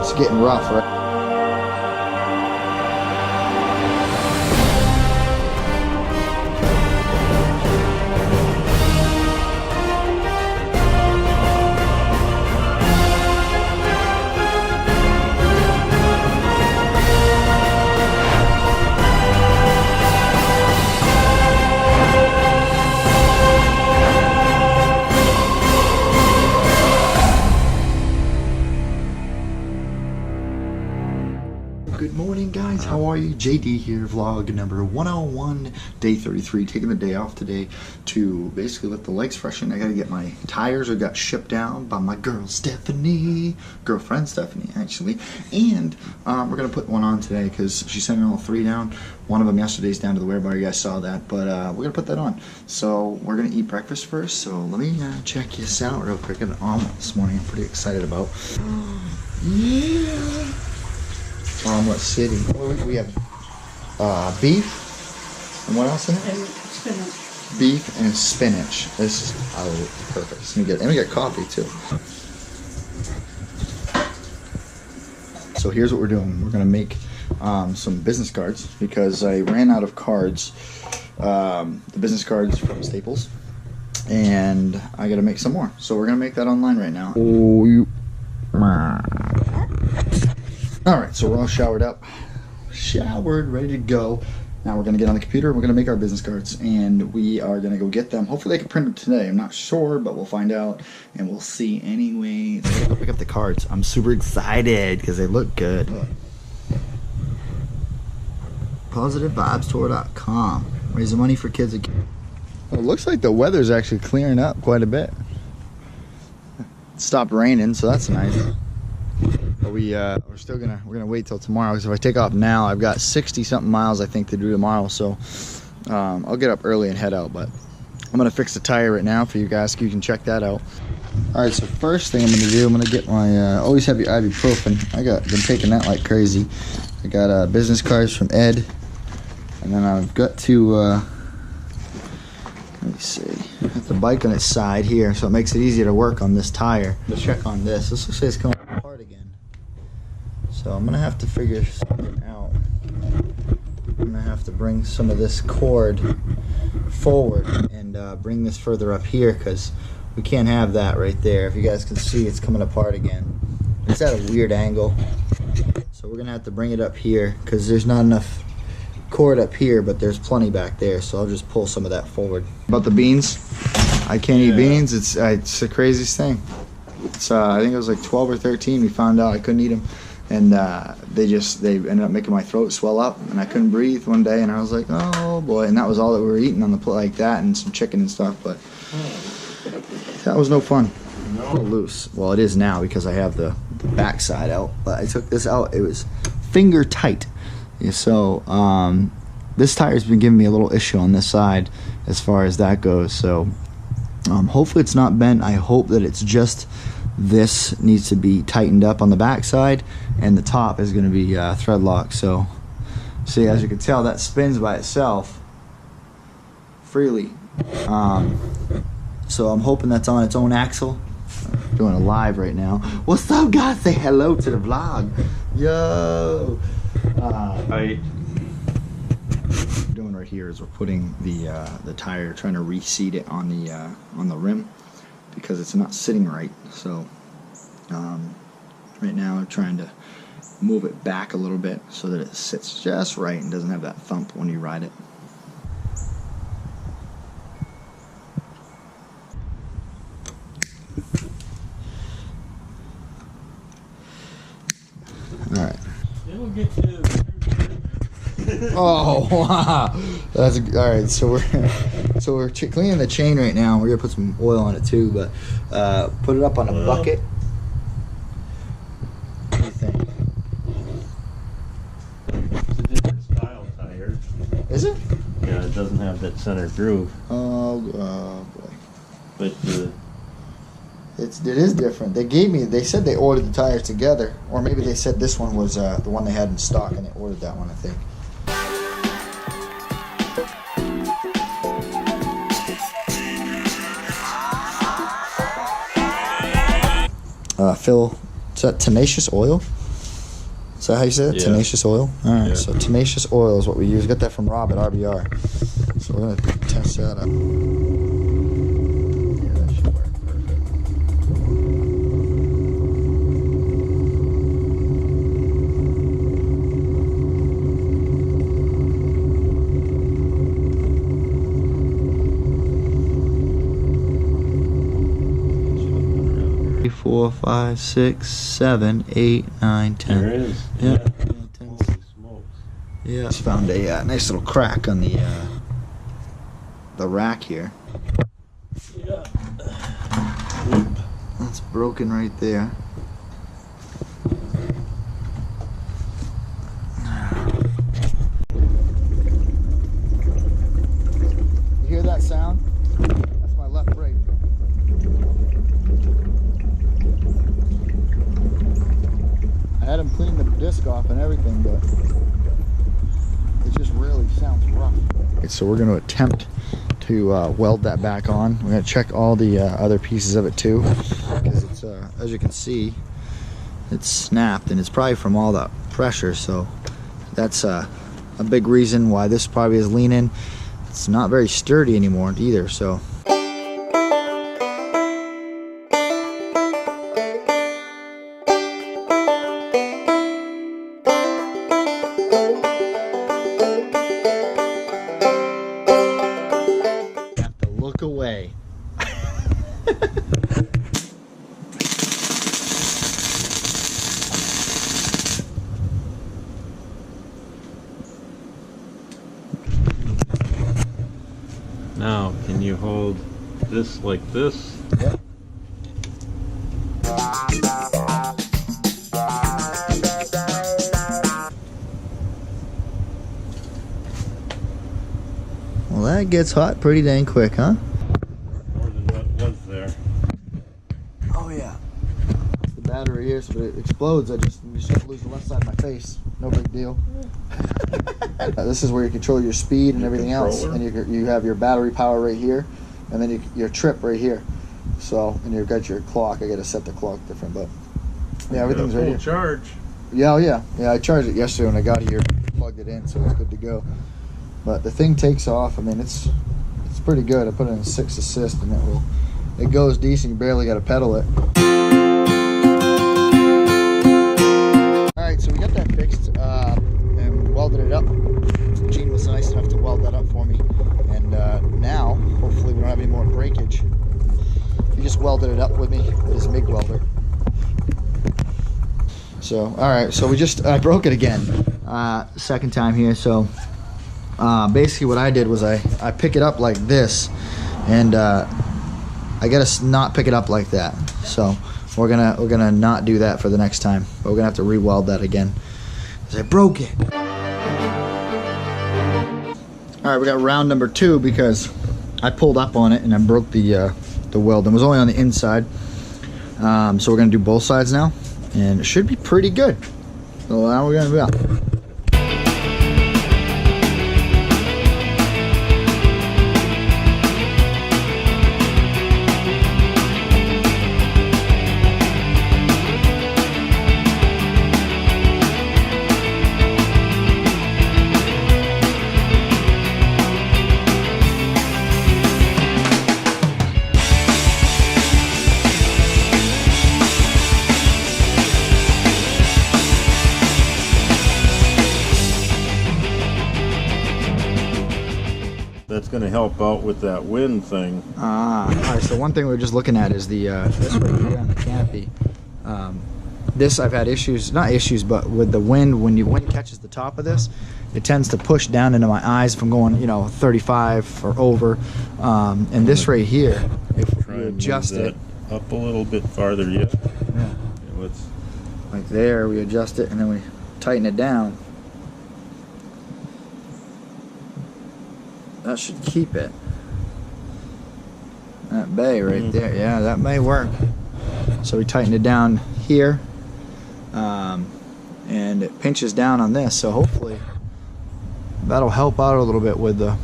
It's getting rough, right? Good morning, guys. How are you? JD here, vlog number 101, day 33. Taking the day off today to basically let the legs freshen. I gotta get my tires. I got shipped down by my girl Stephanie, girlfriend Stephanie actually, and we're gonna put one on today because she sent all three down. One of them yesterday's down to the wear bar. You guys saw that, but we're gonna put that on. So we're gonna eat breakfast first. So let me check this out real quick. An omelet this morning. I'm pretty excited about. Yeah. Omelet City. We have beef and what else in it? And spinach. Beef and spinach. This is perfect. And we get coffee too. So here's what we're doing. We're gonna make some business cards because I ran out of cards, the business cards from Staples, and I gotta make some more. So we're gonna make that online right now. Alright, so we're all showered up, ready to go. Now we're going to get on the computer, we're going to make our business cards, and we are going to go get them. Hopefully they can print them today, I'm not sure, but we'll find out, and we'll see anyway. So let's go pick up the cards. I'm super excited, because they look good. PositiveVibesTour.com. Raising money for kids again. Well, it looks like the weather's actually clearing up quite a bit. It stopped raining, so that's nice. But we're gonna wait till tomorrow, because if I take off now, I've got 60 something miles I think to do tomorrow. So I'll get up early and head out, but I'm gonna fix the tire right now for you guys so you can check that out. All right, so first thing I'm gonna do, I'm gonna get my always have your ibuprofen. Been taking that like crazy. I got business cards from Ed, and then I've got to let me see, I have the bike on its side here, so it makes it easier to work on this tire. Let's check on this. This looks like it's coming apart again. So I'm gonna have to figure something out. I'm gonna have to bring some of this cord forward and bring this further up here, because we can't have that right there. If you guys can see, it's coming apart again. It's at a weird angle. So we're gonna have to bring it up here, because there's not enough cord up here, but there's plenty back there. So I'll just pull some of that forward. About the beans, I can't eat beans. It's the craziest thing. It's I think it was like 12 or 13. We found out I couldn't eat them. And they ended up making my throat swell up, and I couldn't breathe one day, and I was like, oh boy. And that was all that we were eating on the plate, like that, and some chicken and stuff, but that was no fun. No. Loose. Well, it is now, because I have the back side out, but I took this out. It was finger tight. Yeah, so this tire's been giving me a little issue on this side as far as that goes. So hopefully it's not bent. I hope that it's just this needs to be tightened up on the back side, and the top is going to be thread locked. So see, as you can tell, that spins by itself freely. So I'm hoping that's on its own axle. I'm doing a live right now. What's up, guys? Say hello to the vlog. Yo. Hi. What we're doing right here is we're putting the tire, trying to reseat it on the rim, because it's not sitting right. So right now I'm trying to move it back a little bit so that it sits just right and doesn't have that thump when you ride it. All right. It'll get you. Oh wow, that's all right. So we're cleaning the chain right now. We're gonna put some oil on it too, but put it up on a bucket. What do you think? It's a different style tire. Is it? Yeah, it doesn't have that center groove. Oh boy. But it is different. They said they ordered the tires together, or maybe they said this one was the one they had in stock, and they ordered that one, I think. Phil, is that tennnesse oil? Is that how you say it? Yeah. Tenacious oil? Alright, Yeah. so tenacious oil is what we use. We got that from Rob at RBR. So we're going to test that out. Yeah, that should work perfect. Three, 4, 5, 6, 7, 8, 9, 10. There is. Yeah. Yeah. 10. Holy smokes. Yeah, just found a nice little crack on the rack here. Yeah. That's broken right there. You hear that sound? That's my left brake. I had him clean the disc off and everything, but it just really sounds rough. Okay, so we're going to attempt to weld that back on. We're going to check all the other pieces of it too, because it's as you can see, it's snapped, and it's probably from all that pressure. So that's a big reason why this probably is leaning. It's not very sturdy anymore either. So have to look away. Now, can you hold this like this? Yep. Well, that gets hot pretty dang quick, huh? More than what was there. Oh yeah. That's the battery here, so if it explodes, I just have to lose the left side of my face. No big deal. This is where you control your speed and everything else, and you have your battery power right here, and then your trip right here. So, and you've got your clock. I got to set the clock different, but yeah, everything's right here. Charge. Yeah, oh yeah. Yeah, I charged it yesterday when I got here, plugged it in, so it's good to go. But the thing takes off. I mean, it's pretty good. I put it in 6 assist, and it goes decent. You barely got to pedal it. All right, so we got that fixed and welded it up. Gene was nice enough to weld that up for me, and now hopefully we don't have any more breakage. He just welded it up with me with his MIG welder. So, all right, so I broke it again, second time here. So basically what I did was I pick it up like this, and I gotta not pick it up like that. So we're gonna not do that for the next time, but we're gonna have to re-weld that again, because I broke it. All right, we got round number 2, because I pulled up on it and I broke the weld. It was only on the inside. So we're gonna do both sides now, and it should be pretty good. So now we're gonna do that. That's going to help out with that wind thing. All right, so one thing we were just looking at is the this right here on the canopy. This I've had issues, not issues, but with the wind, when the wind catches the top of this, it tends to push down into my eyes if I'm going, 35 or over. And this right here, if we adjust it up a little bit farther, yeah. Yeah. Let's, like there, we adjust it and then we tighten it down. That should keep it. That bay right there, yeah, that may work. So we tighten it down here, and it pinches down on this, so hopefully that'll help out a little bit with the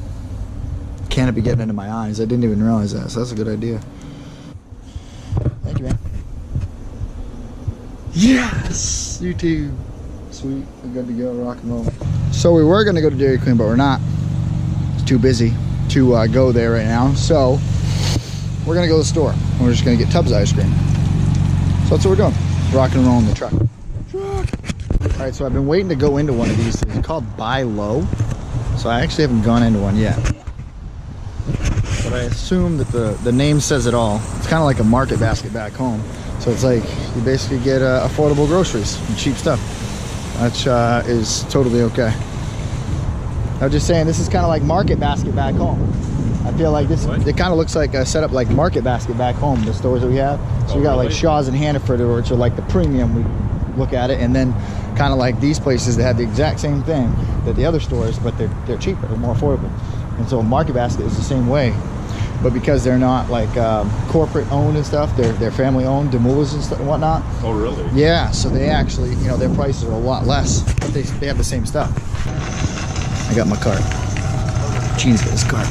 canopy getting into my eyes. I didn't even realize that, so that's a good idea. Thank you, man. Yes! YouTube. Sweet, we're good to go, rock and roll. So we were gonna go to Dairy Queen, but we're not. It's too busy to go there right now. So we're gonna go to the store. We're just gonna get Tubbs ice cream. So that's what we're doing. Rock and roll in the truck. All right, so I've been waiting to go into one of these. It's called Buy Low. So I actually haven't gone into one yet. But I assume that the name says it all. It's kind of like a market basket back home. So it's like you basically get affordable groceries and cheap stuff. Which is totally okay. I was just saying, this is kind of like market basket back home. I feel like this, it kind of looks like a setup like market basket back home, the stores that we have. So we got like Shaw's and Hannaford, which are like the premium, we look at it, and then kind of like these places that have the exact same thing that the other stores, but they're cheaper, they're more affordable. And so market basket is the same way, but because they're not like corporate owned and stuff, they're family owned, Demoulas and stuff and whatnot. Oh really? Yeah, so they actually, you know, their prices are a lot less, but they have the same stuff. I got my cart. Gene's got his cart.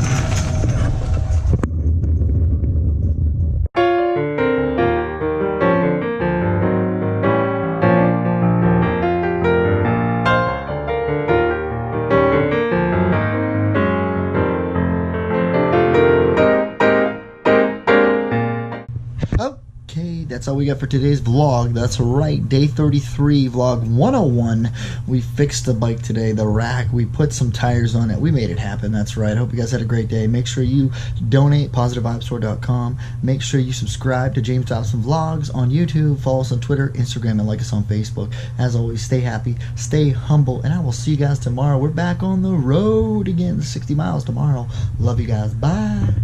Okay, that's all we got for today's vlog. That's right, day 33, vlog 101. We fixed the bike today, the rack. We put some tires on it. We made it happen. That's right. I hope you guys had a great day. Make sure you donate, positivevibestore.com. Make sure you subscribe to James Dobson Vlogs on YouTube. Follow us on Twitter, Instagram, and like us on Facebook. As always, stay happy, stay humble, and I will see you guys tomorrow. We're back on the road again, 60 miles tomorrow. Love you guys. Bye.